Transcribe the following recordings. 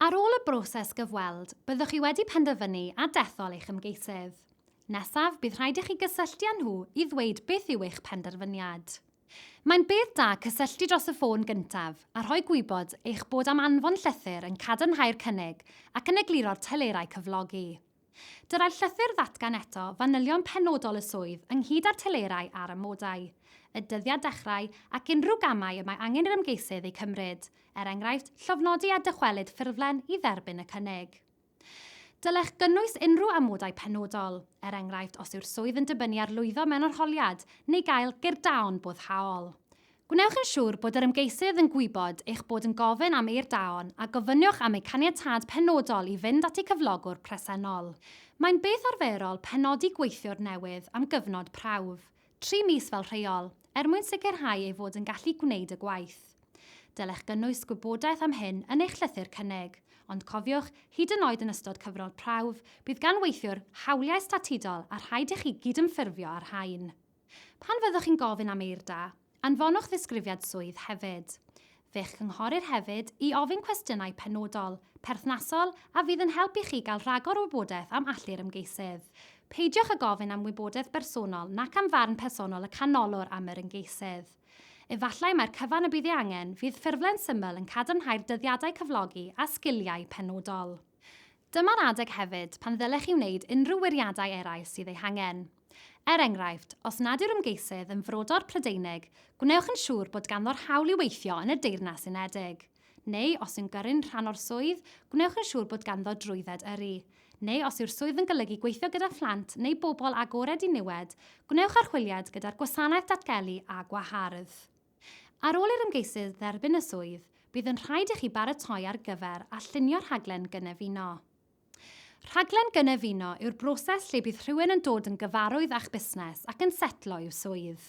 Ar ôl y broses gyfweld, byddwch chi wedi penderfynu a dethol eich ymgeisydd. Nesaf, bydd rhaid i chi gysylltu â nhw i ddweud beth yw eich penderfyniad. Mae'n beth da cysylltu dros y ffôn gyntaf a rhoi gwybod eich bod am anfon llythyr yn cadarnhau'r cynnig ac yn egluro'r telerau cyflogi. Dylai'r llythyr ddatgan eto fanylion penodol y swydd ynghyd â'r telerau a'r amodau, y dyddiad dechrau ac unrhyw gamau y mae angen i'r ymgeisydd eu cymryd, enghraifft, llofnodi a dychwelyd ffurflen i dderbyn y cynnig. Dylech gynnwys unrhyw amodau penodol, enghraifft os yw'r swydd yn dibynnu ar lwyddo mewn arholiad neu gael gyrdaon boddhaol. Gwnewch yn siŵr bod yr ymgeisydd yn gwybod eich bod yn gofyn am eir daon a gofyniwch am eu caniatâd penodol i fynd at eu cyflogwr presennol. Mae'n beth arferol penodi gweithiwr newydd am gyfnod prawf, 3 mis fel rheol, mwyn sicrhau ei fod yn gallu gwneud y gwaith. Dylech gynnwys gwybodaeth am hyn yn eich llythyr cynnig, ond cofiwch, hyd yn oed yn ystod cyfnod prawf, bydd gan weithiwr hawliau statudol a rhaid i chi gydymffurfio ar rhain. Pan fyddwch chi'n gofyn am eir da, anfonwch ddisgrifiad swydd hefyd. Fe'ch cynghorir hefyd i ofyn cwestiynau penodol, berthnasol a fydd yn helpu chi gael rhagor o wybodaeth am allu'r ymgeisydd. Peidiwch â gofyn am wybodaeth bersonol nac am farn personol y canolor am yr ymgeisydd. Efallai mae'r cyfan y bydd ei angen fydd ffurflen syml yn cadarnhau'r dyddiadau cyflogi a sgiliau penodol. Dyma'r adeg hefyd pan ddylech chi wneud unrhyw wiriadau eraill sydd ei hangen. Enghraifft, os nad yw'r ymgeisydd yn frodor Prydeinig, gwnewch yn siŵr bod ganddo'r hawl i weithio yn y Deyrnas Unedig. Neu, os yw'n gyrru'n rhan o'r swydd, gwnewch yn siŵr bod ganddo drwydded yrru. Neu, os yw'r swydd yn golygu gweithio gyda phlant neu bobl agored i niwed, gwnewch archwiliad gyda'r gwasanaeth datgelu a gwahardd. Ar ôl i'r ymgeisydd dderbyn y swydd, bydd yn rhaid i chi baratoi ar gyfer a llunio'r rhaglen gynefuno. Rhaglen gynefuno yw'r broses lle bydd rhywun yn dod yn gyfarwydd a'ch busnes ac yn setlo i'w swydd.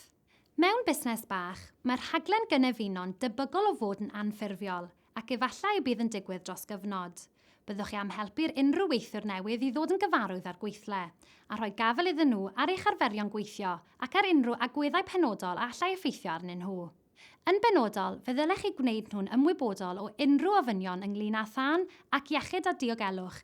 Mewn busnes bach, mae'r rhaglen gynefuno'n debygol o fod yn anffurfiol ac efallai bydd yn digwydd dros gyfnod. Byddwch chi am helpu'r unrhyw weithiwr newydd i ddod yn gyfarwydd ar gweithle a rhoi gafel iddyn nhw ar eich arferion gweithio ac ar unrhyw agweddau penodol a allai effeithio arnyn nhw. Yn benodol, fe ddylech chi gwneud nhw'n ymwybodol o unrhyw ofynion ynglyn â thân ac iechyd a diogelwch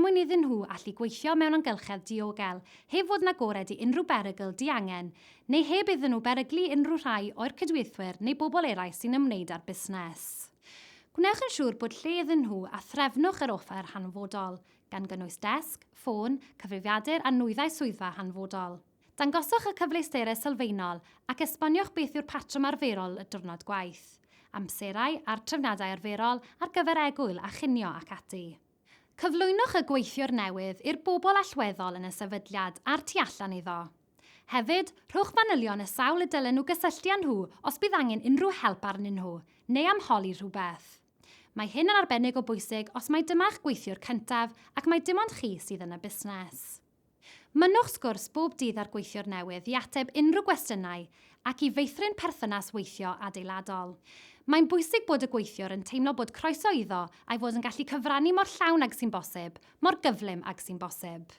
mwyn iddyn nhw allu gweithio mewn amgylchedd diogel, heb fod yn agored i unrhyw berygl diangen, neu heb iddyn nhw beryglu unrhyw rhai o'r cydweithwyr neu bobl eraill sy'n ymwneud â'r busnes. Gwnewch yn siŵr bod lle iddyn nhw a threfnwch yr offer hanfodol, gan gynnwys desg, ffôn, cyfrifiadur a nwyddau swyddfa hanfodol. Dangoswch y cyfleusterau sylfaenol ac esboniwch beth yw'r patrwm arferol y diwrnod gwaith, amserau a'r trefniadau arferol ar gyfer egwyl a chynio ac ati. Cyflwynwch y gweithiwr newydd i'r bobl allweddol yn y sefydliad a'r tu allan iddo. Hefyd, rhowch manylion y sawl y dylen nhw gysylltu â nhw os bydd angen unrhyw help arnyn nhw, neu am holi rhywbeth. Mae hyn yn arbennig o bwysig os mae dyma'ch gweithiwr cyntaf ac mae dim ond chi sydd yn y busnes. Mynwch sgwrs bob dydd ar gweithiwr newydd i ateb unrhyw gwestiynau ac i feithrin perthynas weithio adeiladol. Mae'n bwysig bod y gweithiwr yn teimlo bod croeso iddo a'i fod yn gallu cyfrannu mor llawn ag sy'n bosib, mor gyflym ag sy'n bosib.